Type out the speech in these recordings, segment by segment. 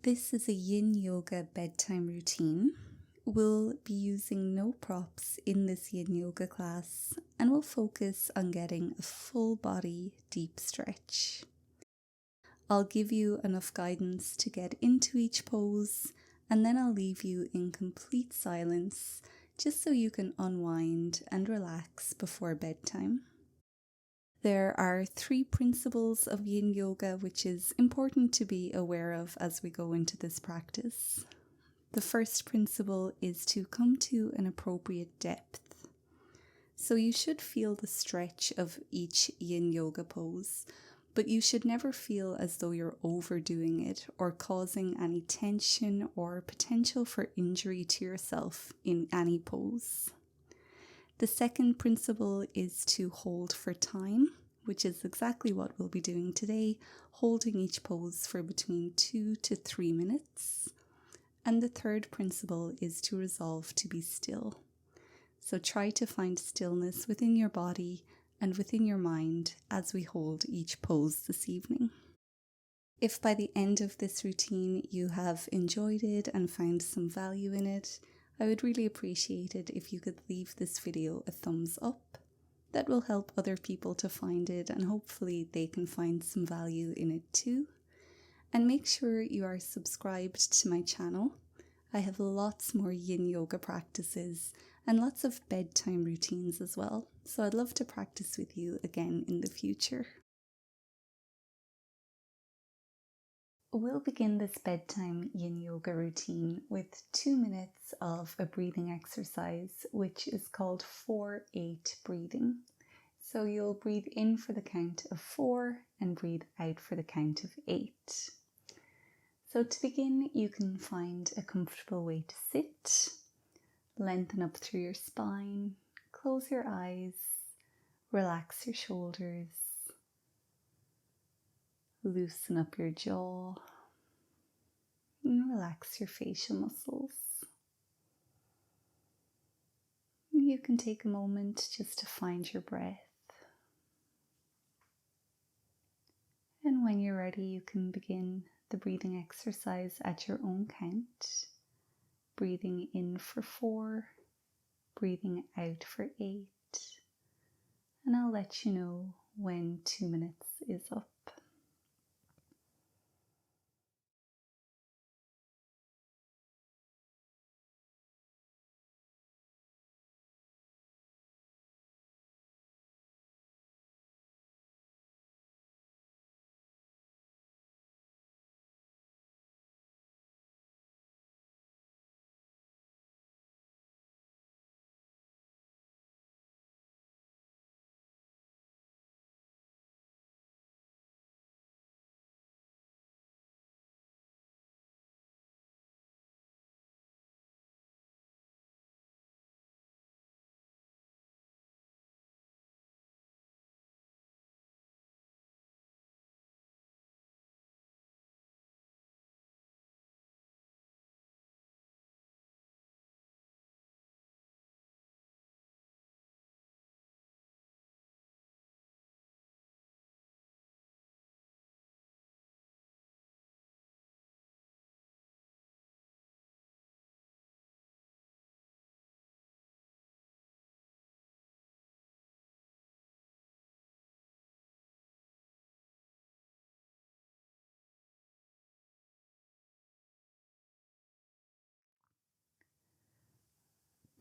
This is a yin yoga bedtime routine. We'll be using no props in this yin yoga class and we'll focus on getting a full body deep stretch. I'll give you enough guidance to get into each pose and then I'll leave you in complete silence just so you can unwind and relax before bedtime. There are 3 principles of yin yoga which is important to be aware of as we go into this practice. The first principle is to come to an appropriate depth. So you should feel the stretch of each yin yoga pose, but you should never feel as though you're overdoing it or causing any tension or potential for injury to yourself in any pose. The second principle is to hold for time, which is exactly what we'll be doing today, holding each pose for between 2 to 3 minutes. And the third principle is to resolve to be still. So try to find stillness within your body and within your mind as we hold each pose this evening. If by the end of this routine you have enjoyed it and found some value in it, I would really appreciate it if you could leave this video a thumbs up. That will help other people to find it and hopefully they can find some value in it too. And make sure you are subscribed to my channel. I have lots more yin yoga practices and lots of bedtime routines as well, so I'd love to practice with you again in the future. We'll begin this bedtime yin yoga routine with 2 minutes of a breathing exercise, which is called 4-8 breathing. So you'll breathe in for the count of 4 and breathe out for the count of 8. So to begin, you can find a comfortable way to sit. Lengthen up through your spine, close your eyes, relax your shoulders. Loosen up your jaw and relax your facial muscles. You can take a moment just to find your breath. And when you're ready, you can begin the breathing exercise at your own count. Breathing in for 4, breathing out for 8. And I'll let you know when 2 minutes is up.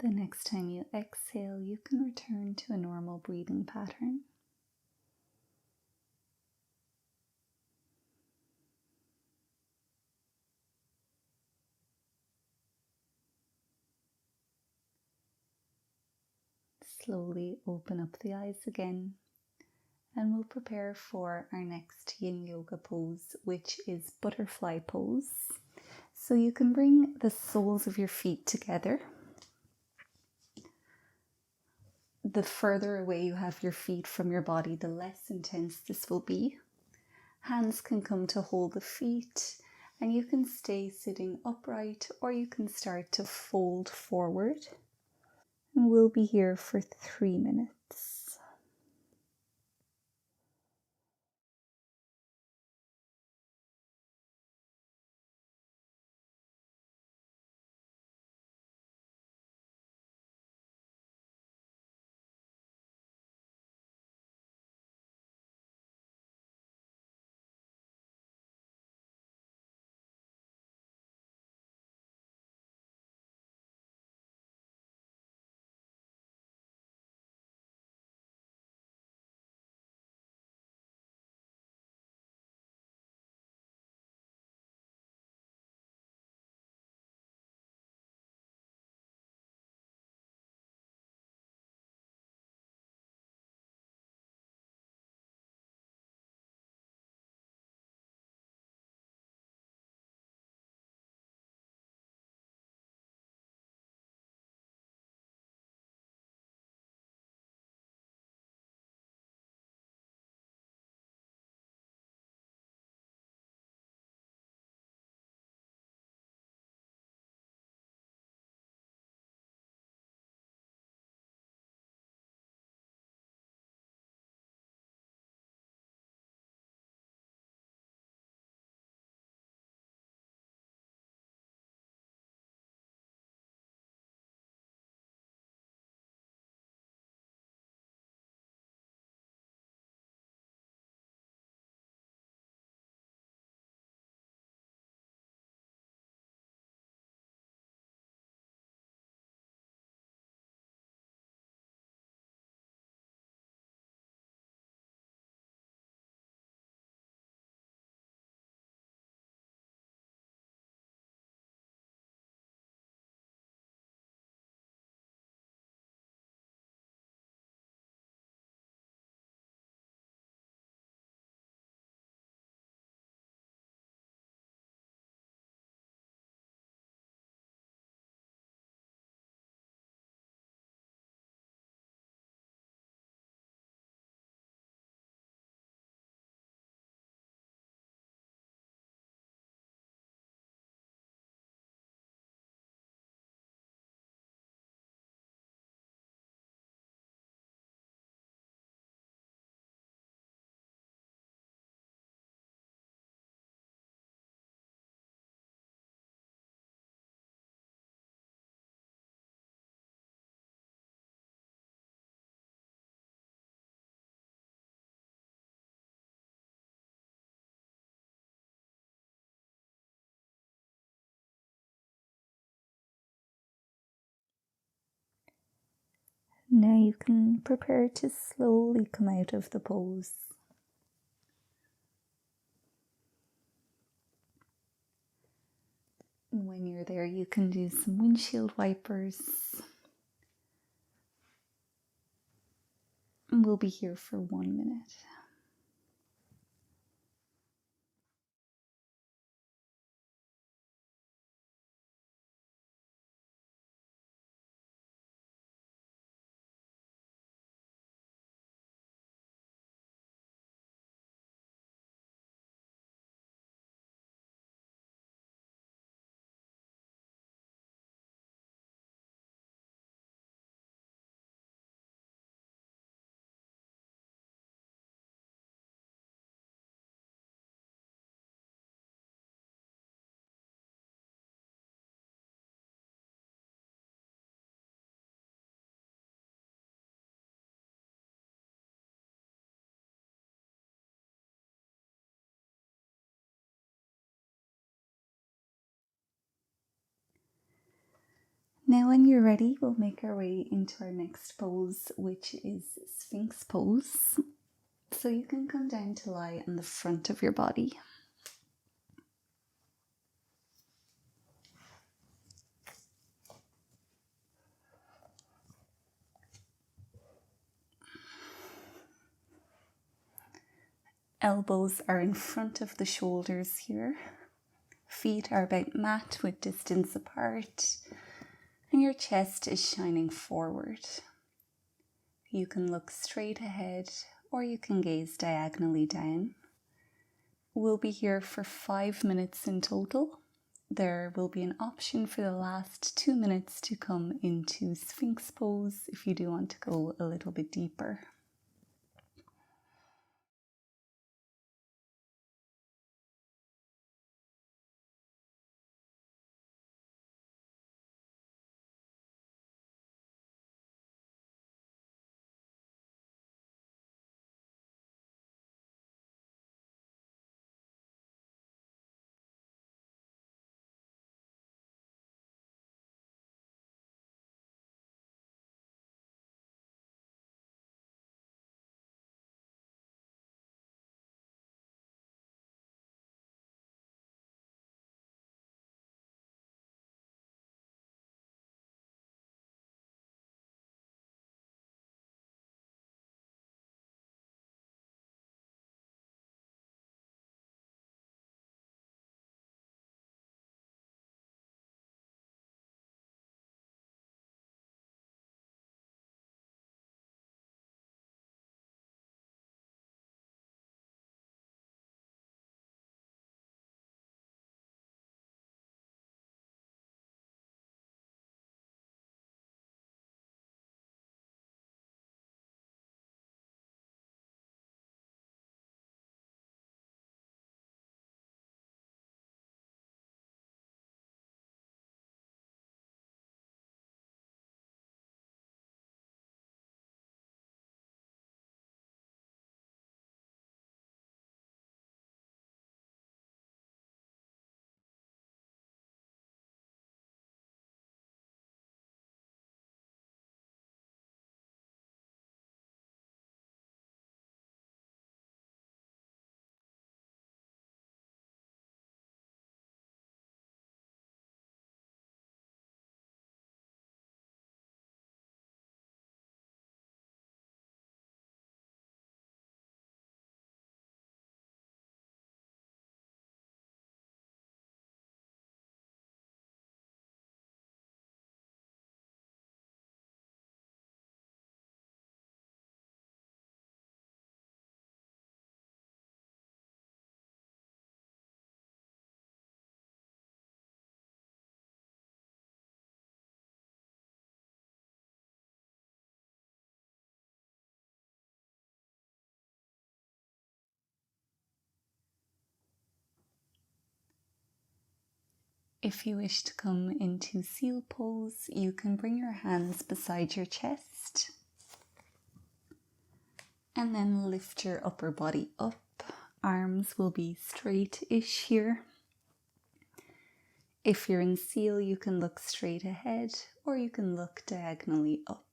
The next time you exhale, you can return to a normal breathing pattern. Slowly open up the eyes again, and we'll prepare for our next yin yoga pose, which is butterfly pose. So you can bring the soles of your feet together. The further away you have your feet from your body, the less intense this will be. Hands can come to hold the feet, and you can stay sitting upright or you can start to fold forward. And we'll be here for 3 minutes. Now you can prepare to slowly come out of the pose. When you're there, you can do some windshield wipers. And we'll be here for 1 minute. Now when you're ready, we'll make our way into our next pose, which is Sphinx pose. So you can come down to lie on the front of your body. Elbows are in front of the shoulders here. Feet are about mat with distance apart. And your chest is shining forward. You can look straight ahead or you can gaze diagonally down. We'll be here for 5 minutes in total. There will be an option for the last 2 minutes to come into Sphinx pose if you do want to go a little bit deeper. If you wish to come into seal pose, you can bring your hands beside your chest and then lift your upper body up. Arms will be straight-ish here. If you're in seal, you can look straight ahead or you can look diagonally up.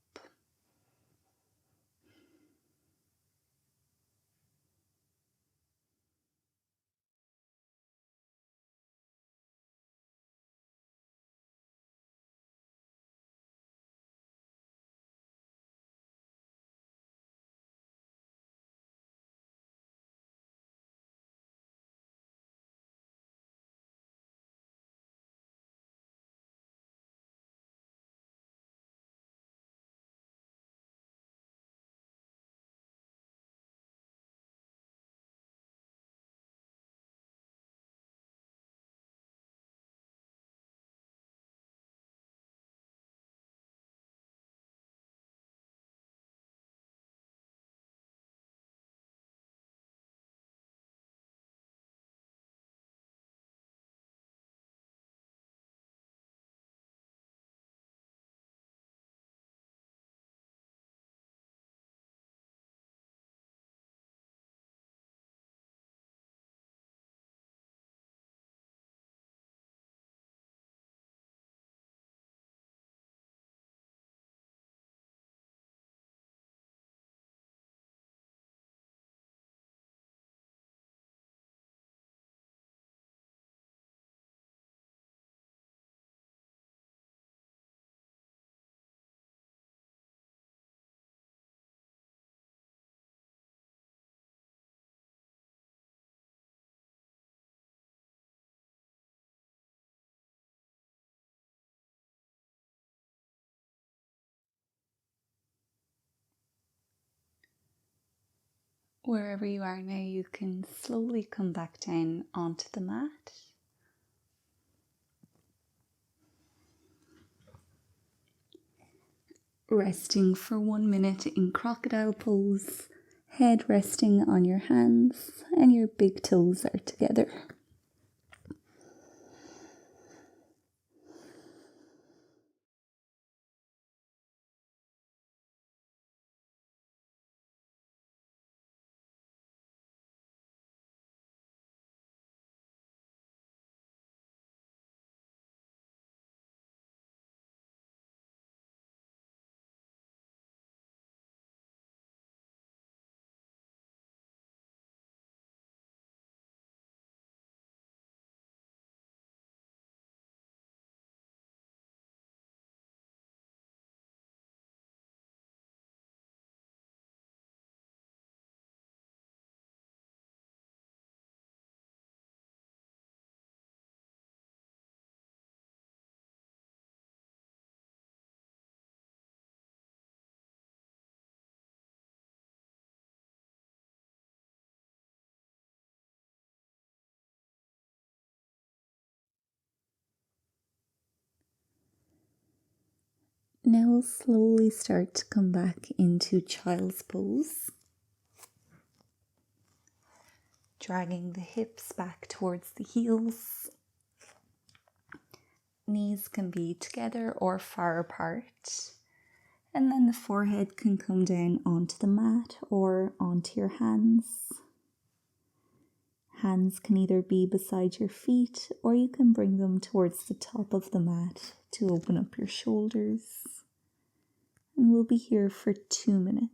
Wherever you are now, you can slowly come back down onto the mat. Resting for 1 minute in crocodile pose, head resting on your hands and your big toes are together. Now we'll slowly start to come back into child's pose. Dragging the hips back towards the heels. Knees can be together or far apart. And then the forehead can come down onto the mat or onto your hands. Hands can either be beside your feet or you can bring them towards the top of the mat to open up your shoulders. And we'll be here for 2 minutes.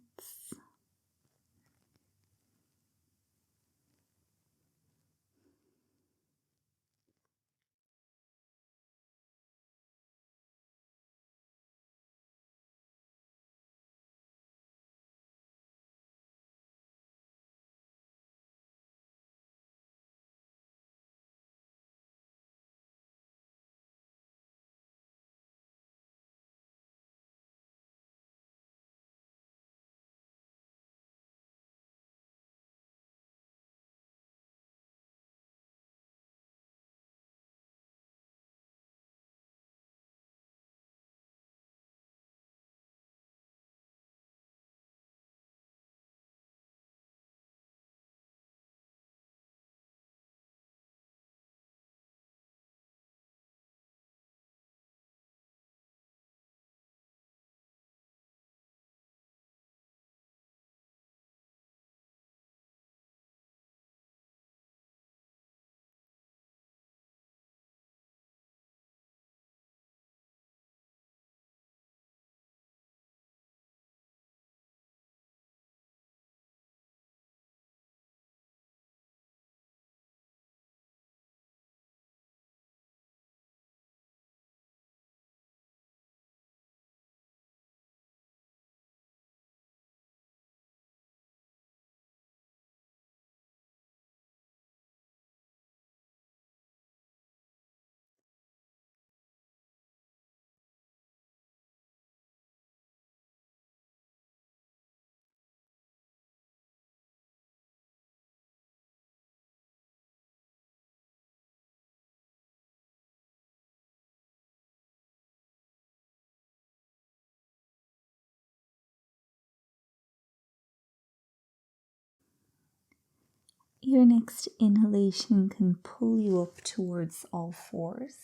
Your next inhalation can pull you up towards all fours.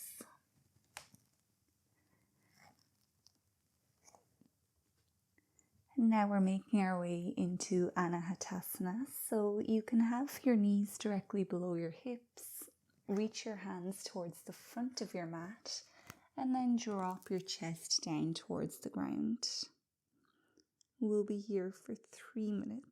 And now we're making our way into Anahatasana. So you can have your knees directly below your hips, reach your hands towards the front of your mat, and then drop your chest down towards the ground. We'll be here for 3 minutes.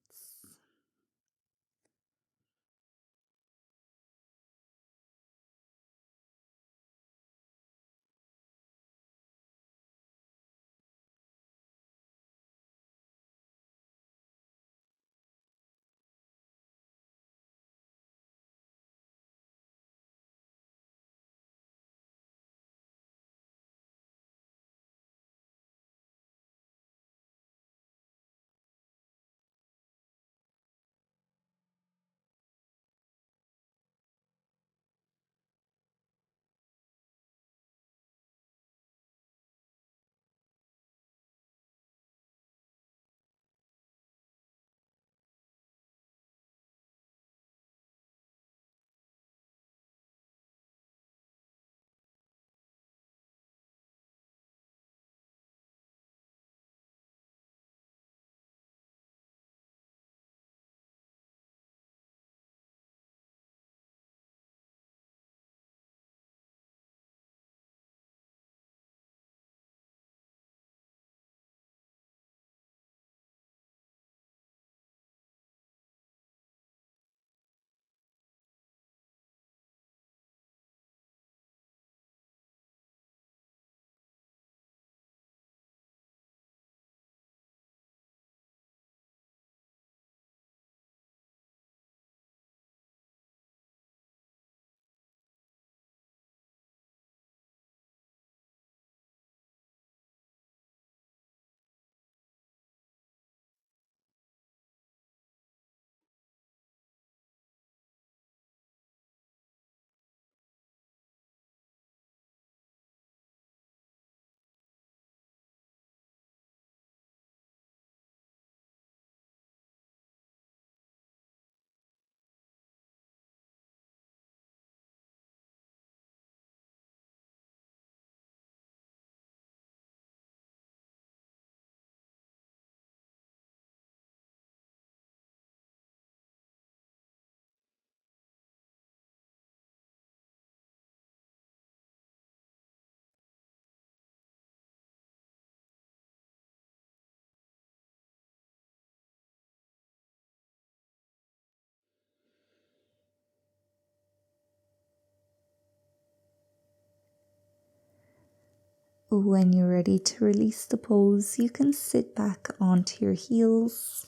When you're ready to release the pose, you can sit back onto your heels.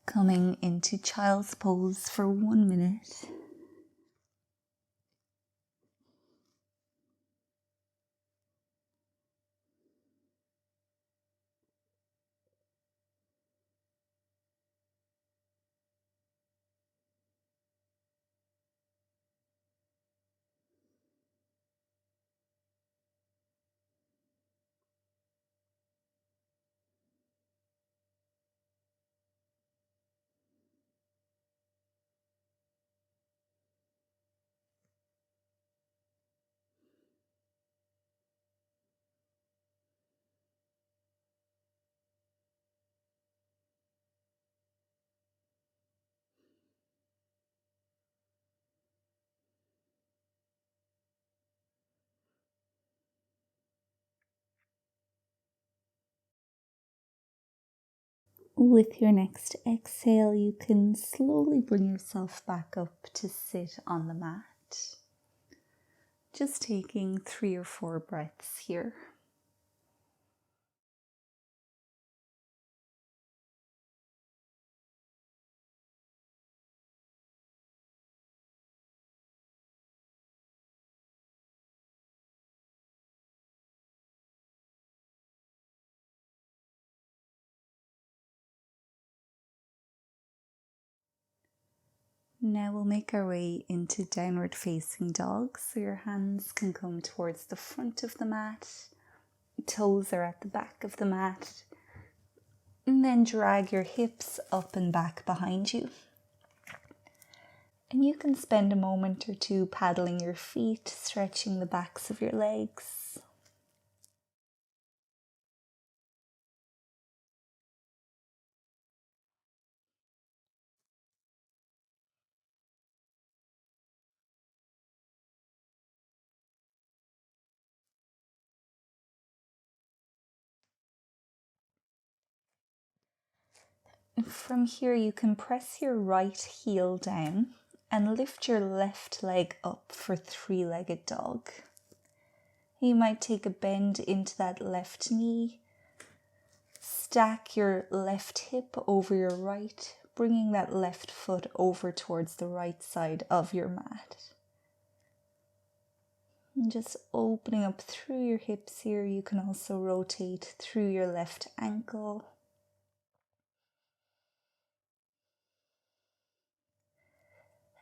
Coming into child's pose for 1 minute. With your next exhale, you can slowly bring yourself back up to sit on the mat. Just taking 3 or 4 breaths here. Now we'll make our way into downward facing dog, so your hands can come towards the front of the mat, toes are at the back of the mat, and then drag your hips up and back behind you. And you can spend a moment or two paddling your feet, stretching the backs of your legs. From here, you can press your right heel down and lift your left leg up for 3-legged dog. You might take a bend into that left knee, stack your left hip over your right, bringing that left foot over towards the right side of your mat. And just opening up through your hips here, you can also rotate through your left ankle.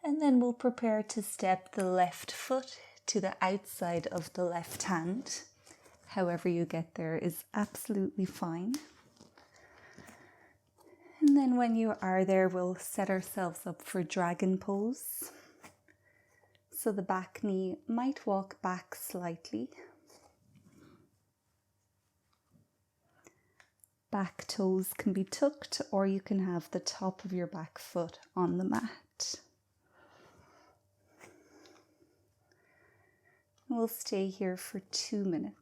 And then we'll prepare to step the left foot to the outside of the left hand. However you get there is absolutely fine. And then when you are there, we'll set ourselves up for dragon pose. So the back knee might walk back slightly. Back toes can be tucked, or you can have the top of your back foot on the mat. We'll stay here for 2 minutes.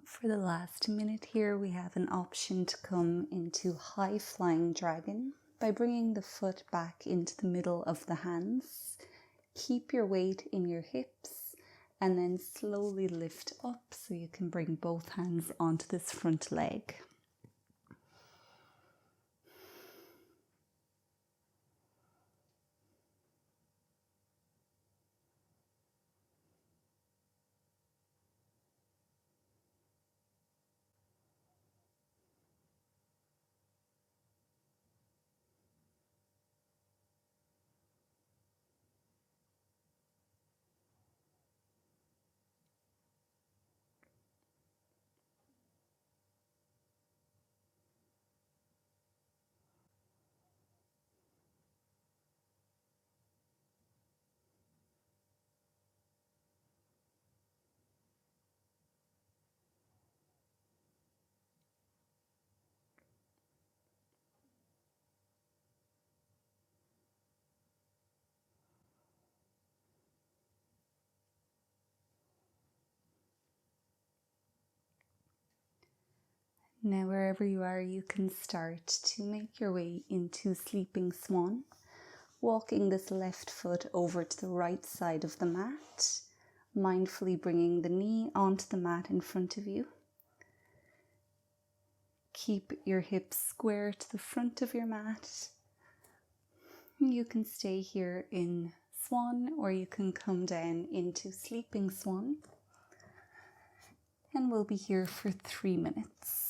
For the last minute here, we have an option to come into high flying dragon by bringing the foot back into the middle of the hands. Keep your weight in your hips and then slowly lift up so you can bring both hands onto this front leg. Now, wherever you are, you can start to make your way into Sleeping Swan, walking this left foot over to the right side of the mat, mindfully bringing the knee onto the mat in front of you. Keep your hips square to the front of your mat. You can stay here in Swan, or you can come down into Sleeping Swan. And we'll be here for 3 minutes.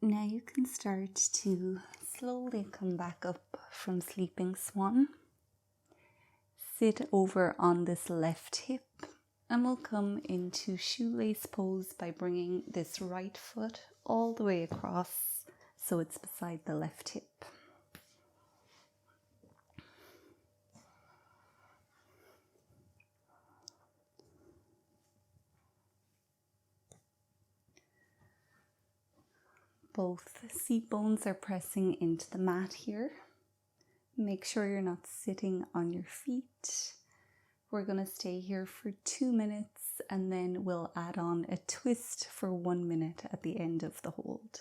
Now you can start to slowly come back up from Sleeping Swan. Sit over on this left hip, and we'll come into shoelace pose by bringing this right foot all the way across so it's beside the left hip. Both seat bones are pressing into the mat here. Make sure you're not sitting on your feet. We're going to stay here for 2 minutes, and then we'll add on a twist for 1 minute at the end of the hold.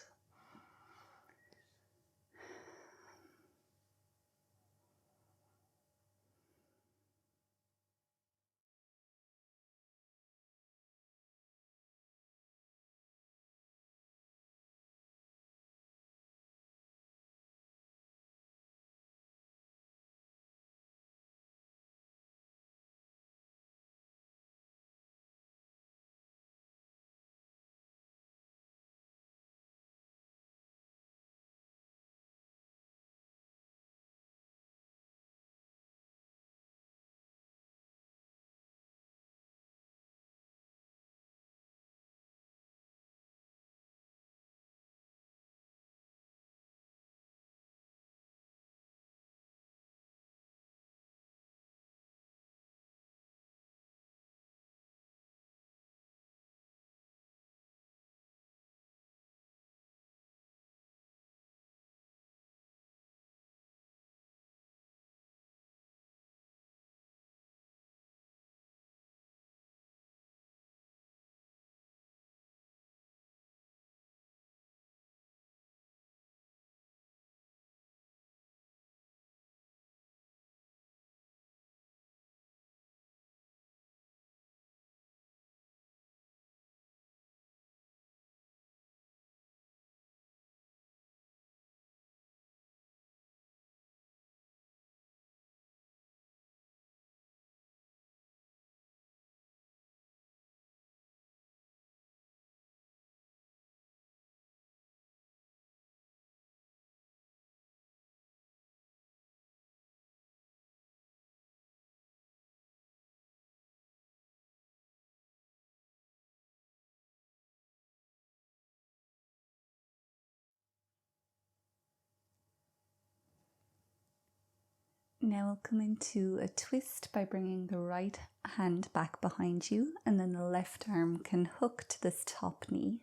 Now we'll come into a twist by bringing the right hand back behind you, and then the left arm can hook to this top knee.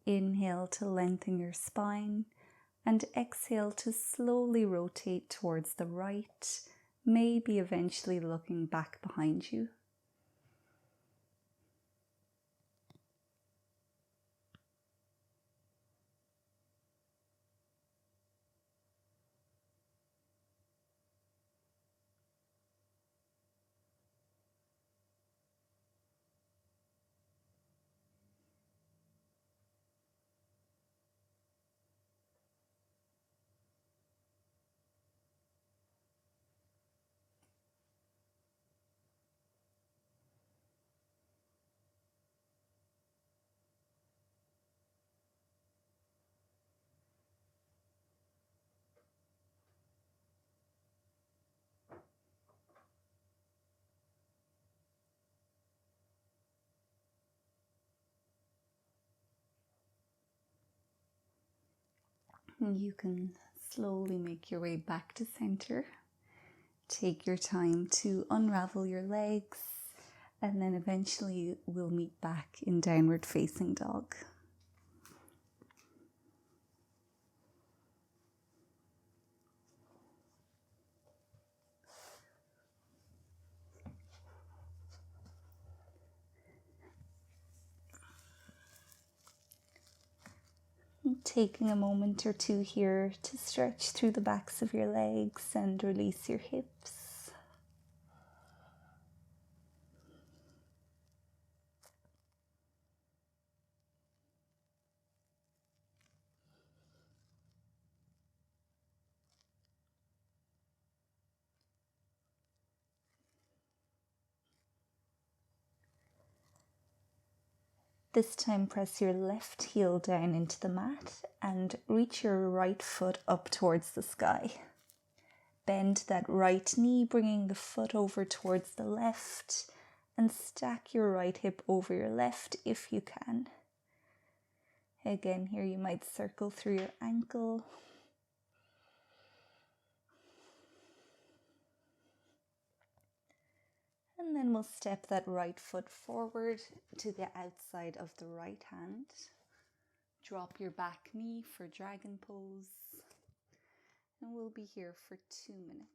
Inhale to lengthen your spine, and exhale to slowly rotate towards the right, maybe eventually looking back behind you. You can slowly make your way back to center. Take your time to unravel your legs, and then eventually we'll meet back in downward facing dog. Taking a moment or two here to stretch through the backs of your legs and release your hips. This time press your left heel down into the mat and reach your right foot up towards the sky. Bend that right knee, bringing the foot over towards the left, and stack your right hip over your left if you can. Again, here you might circle through your ankle. And then we'll step that right foot forward to the outside of the right hand. Drop your back knee for dragon pose. And we'll be here for 2 minutes.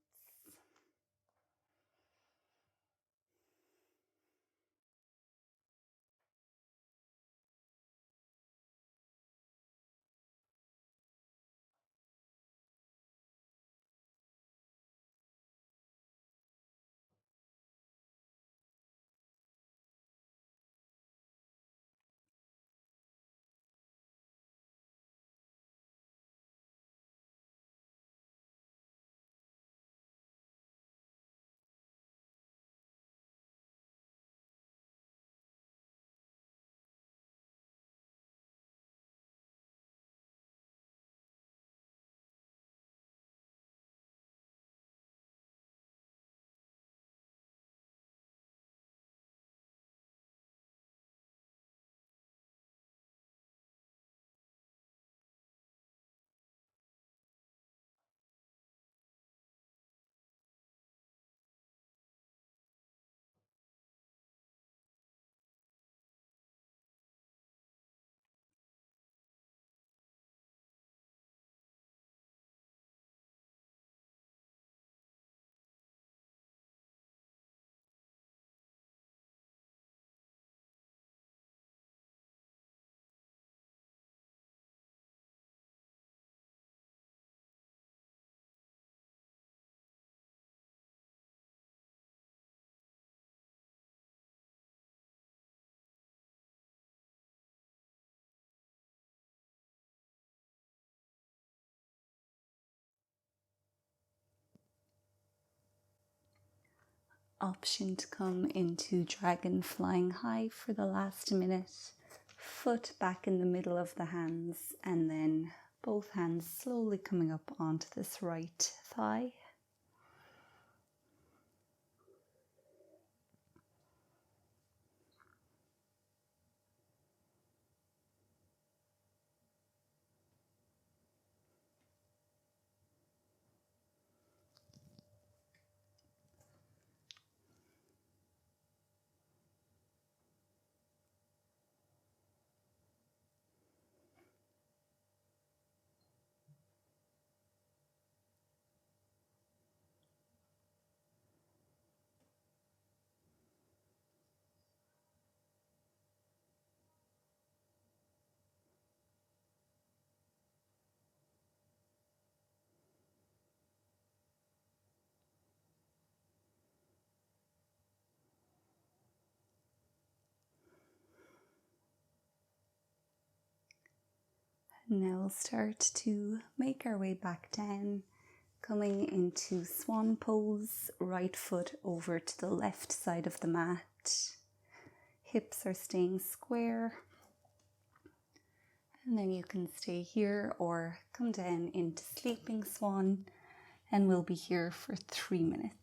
Option to come into dragon flying high for the last minute. Foot back in the middle of the hands, and then both hands slowly coming up onto this right thigh. Now we'll start to make our way back down, coming into Swan pose, right foot over to the left side of the mat. Hips are staying square. And then you can stay here or come down into Sleeping Swan, and we'll be here for 3 minutes.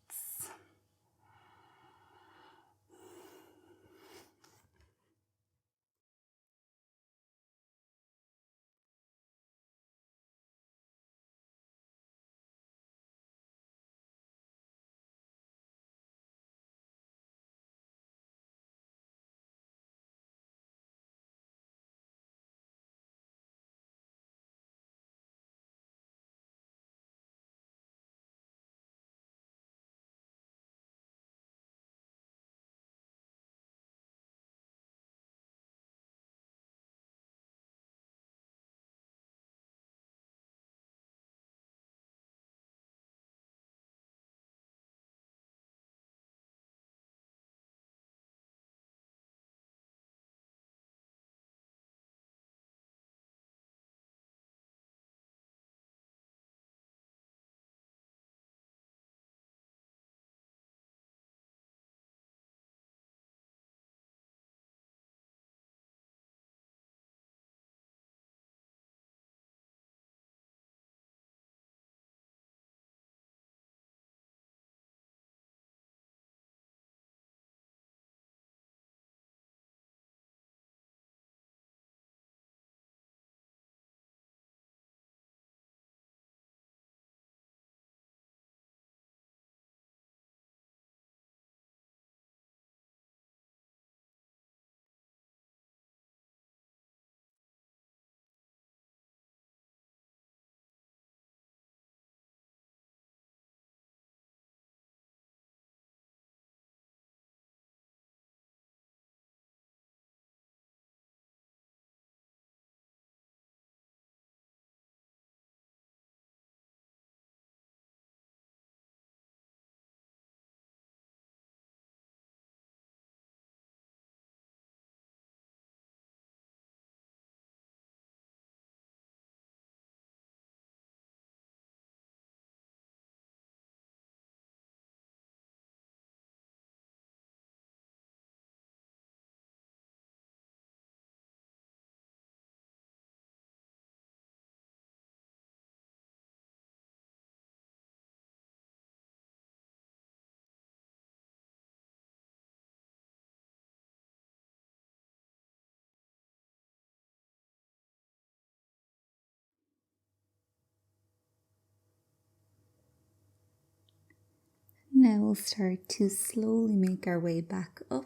Now we'll start to slowly make our way back up,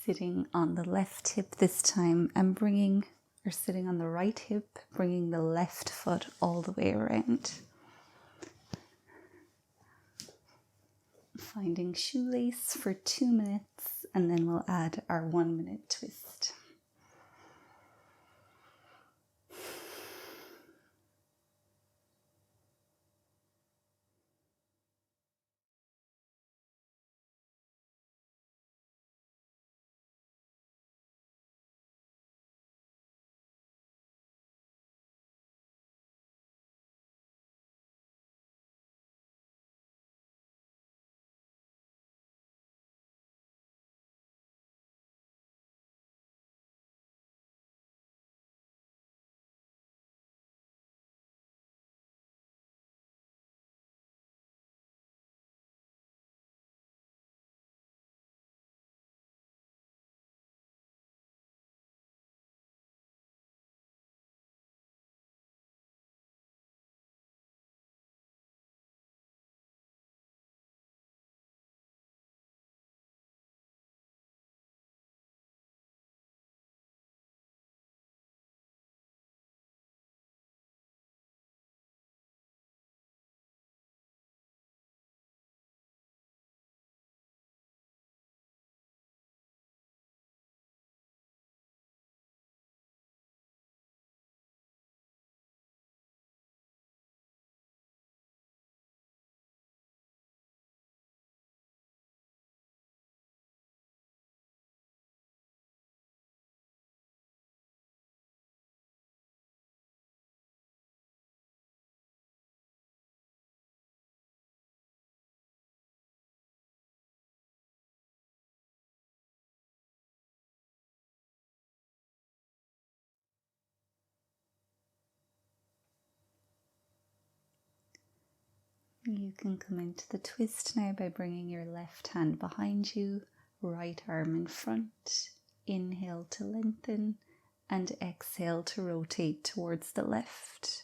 sitting on the left hip this time and sitting on the right hip, bringing the left foot all the way around. Finding shoelace for 2 minutes, and then we'll add our 1 minute twist. You can come into the twist now by bringing your left hand behind you, right arm in front. Inhale to lengthen and exhale to rotate towards the left.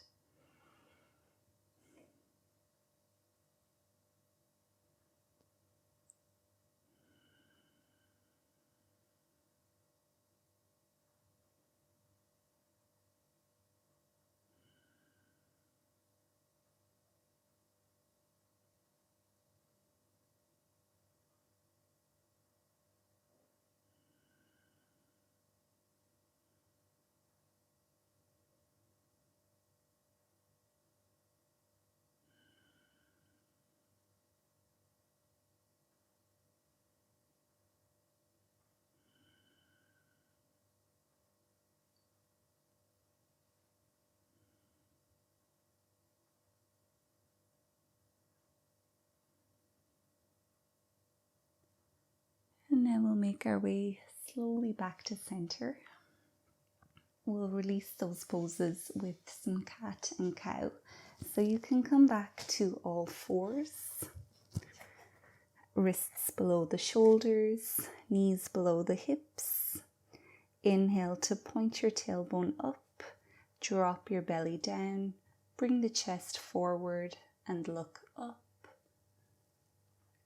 And now we'll make our way slowly back to center. We'll release those poses with some cat and cow. So you can come back to all fours. Wrists below the shoulders, knees below the hips. Inhale to point your tailbone up, drop your belly down, bring the chest forward and look up.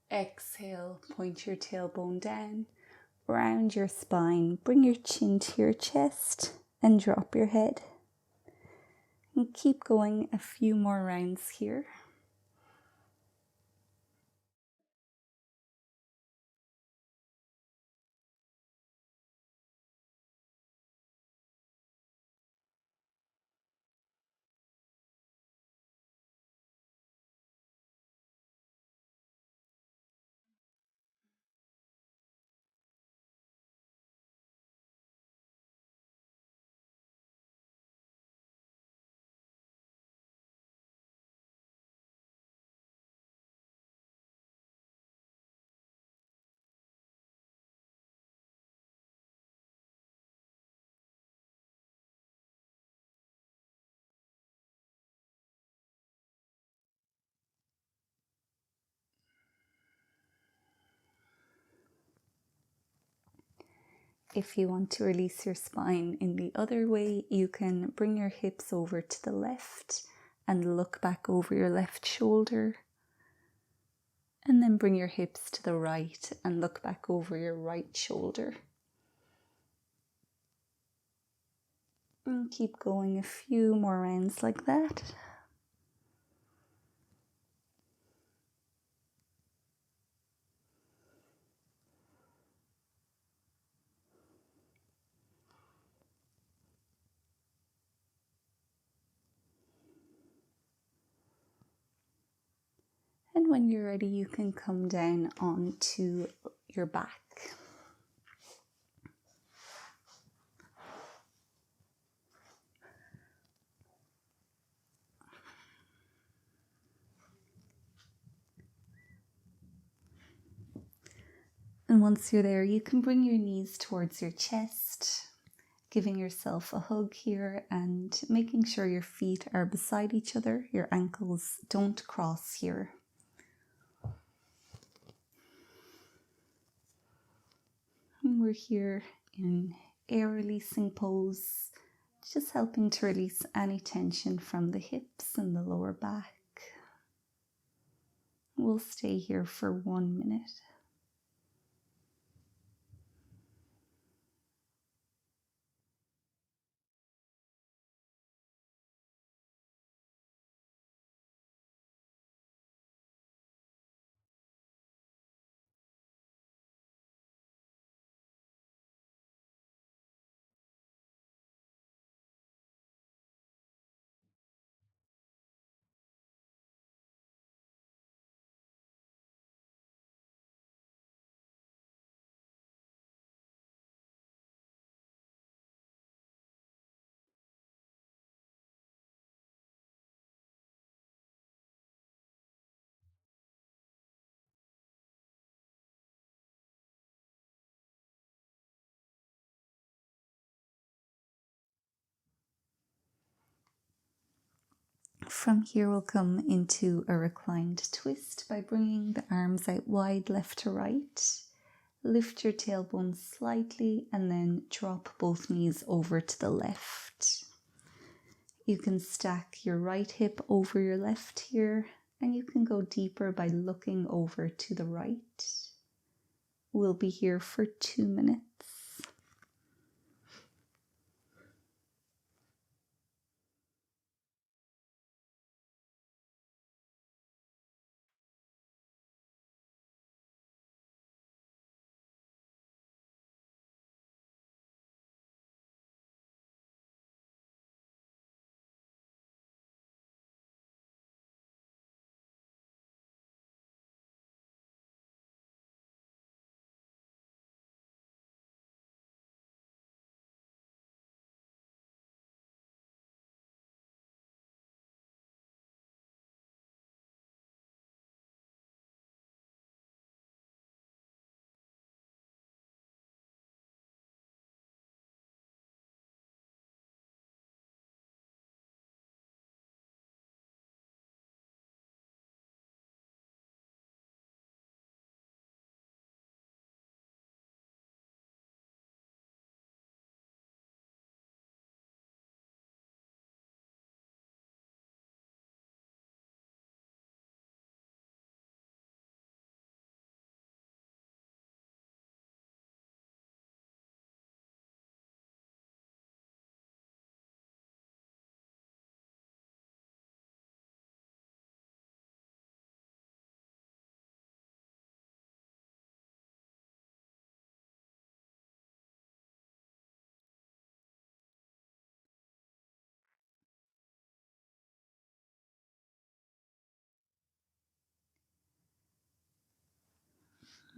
Exhale, point your tailbone down, round your spine, bring your chin to your chest and drop your head. And keep going a few more rounds here. If you want to release your spine in the other way, you can bring your hips over to the left and look back over your left shoulder. And then bring your hips to the right and look back over your right shoulder. And keep going a few more rounds like that. And when you're ready, you can come down onto your back. And once you're there, you can bring your knees towards your chest, giving yourself a hug here and making sure your feet are beside each other. Your ankles don't cross here. And we're here in air releasing pose, just helping to release any tension from the hips and the lower back. We'll stay here for 1 minute. From here we'll come into a reclined twist by bringing the arms out wide left to right. Lift your tailbone slightly and then drop both knees over to the left. You can stack your right hip over your left here, and you can go deeper by looking over to the right. We'll be here for 2 minutes.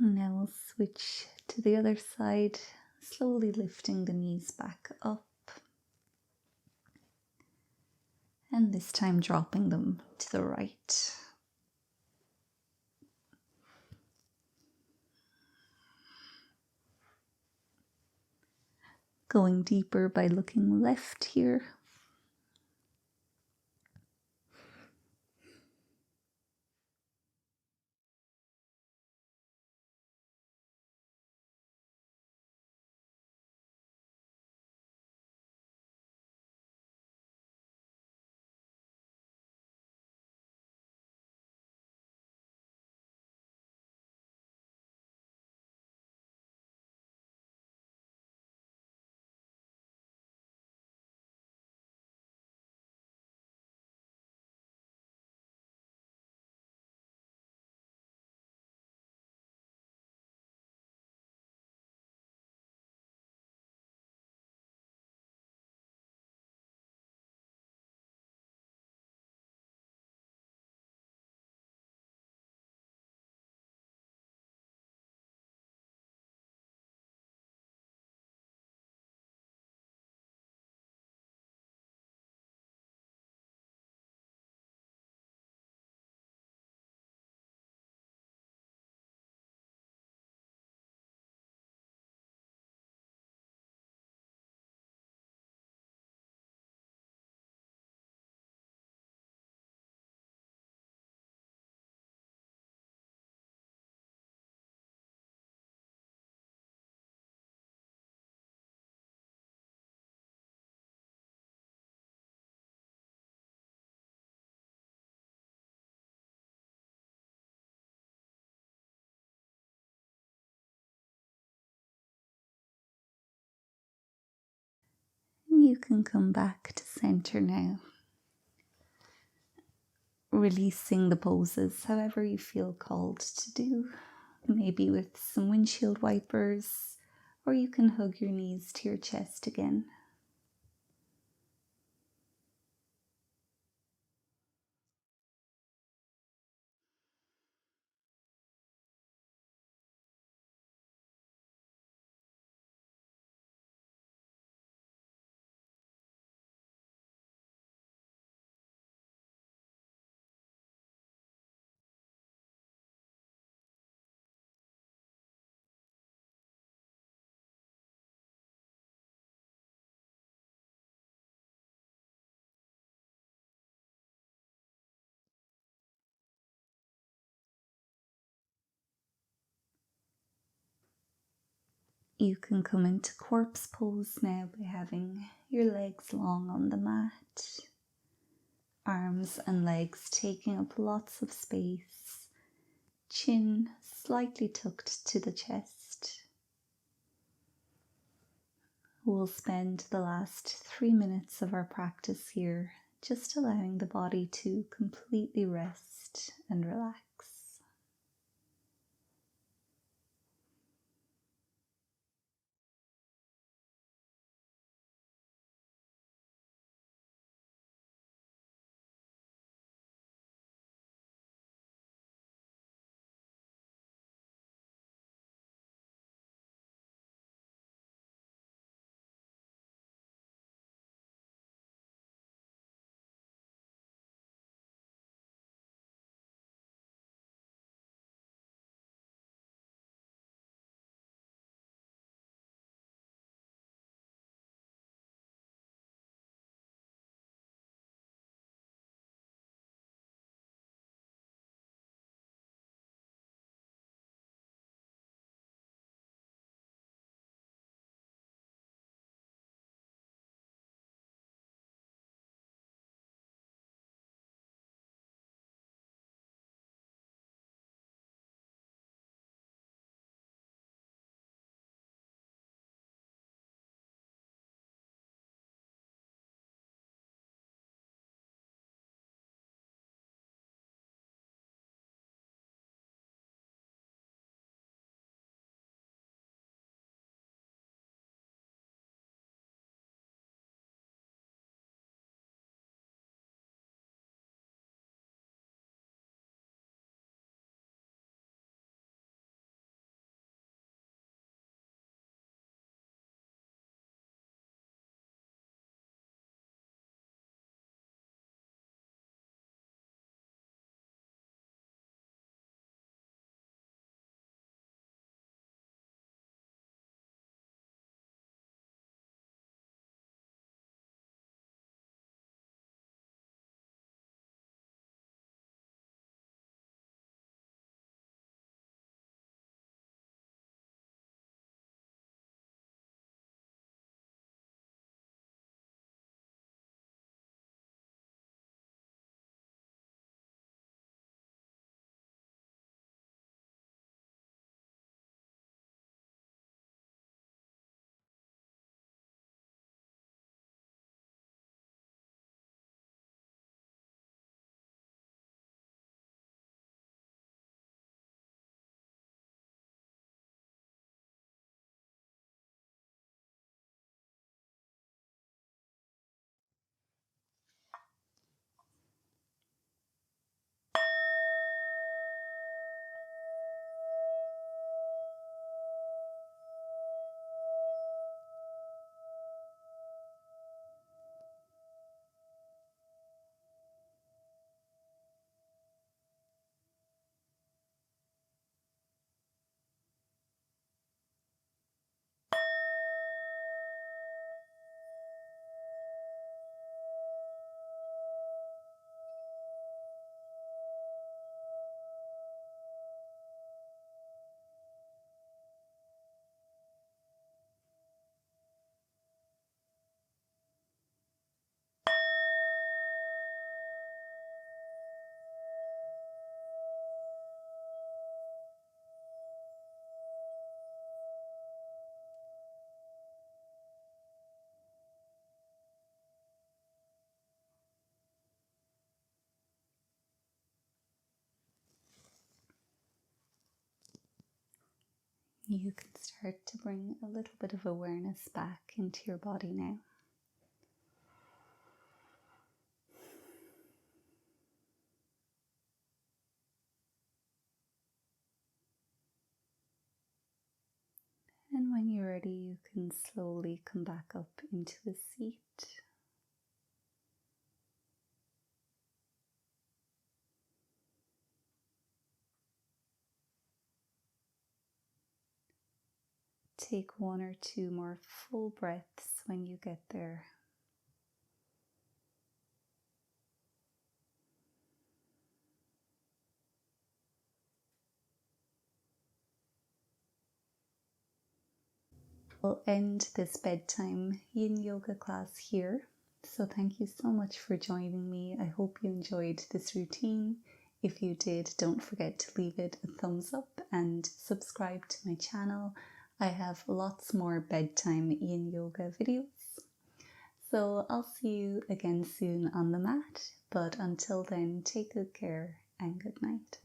Now we'll switch to the other side, slowly lifting the knees back up. And this time dropping them to the right. Going deeper by looking left here. You can come back to center now. Releasing the poses however you feel called to do. Maybe with some windshield wipers, or you can hug your knees to your chest again. You can come into corpse pose now by having your legs long on the mat, arms and legs taking up lots of space, chin slightly tucked to the chest. We'll spend the last 3 minutes of our practice here just allowing the body to completely rest and relax. You can start to bring a little bit of awareness back into your body now. And when you're ready, you can slowly come back up into the seat. Take 1 or 2 more full breaths when you get there. I'll end this bedtime yin yoga class here. So thank you so much for joining me. I hope you enjoyed this routine. If you did, don't forget to leave it a thumbs up and subscribe to my channel. I have lots more bedtime yin yoga videos. So I'll see you again soon on the mat, but until then, take good care and good night.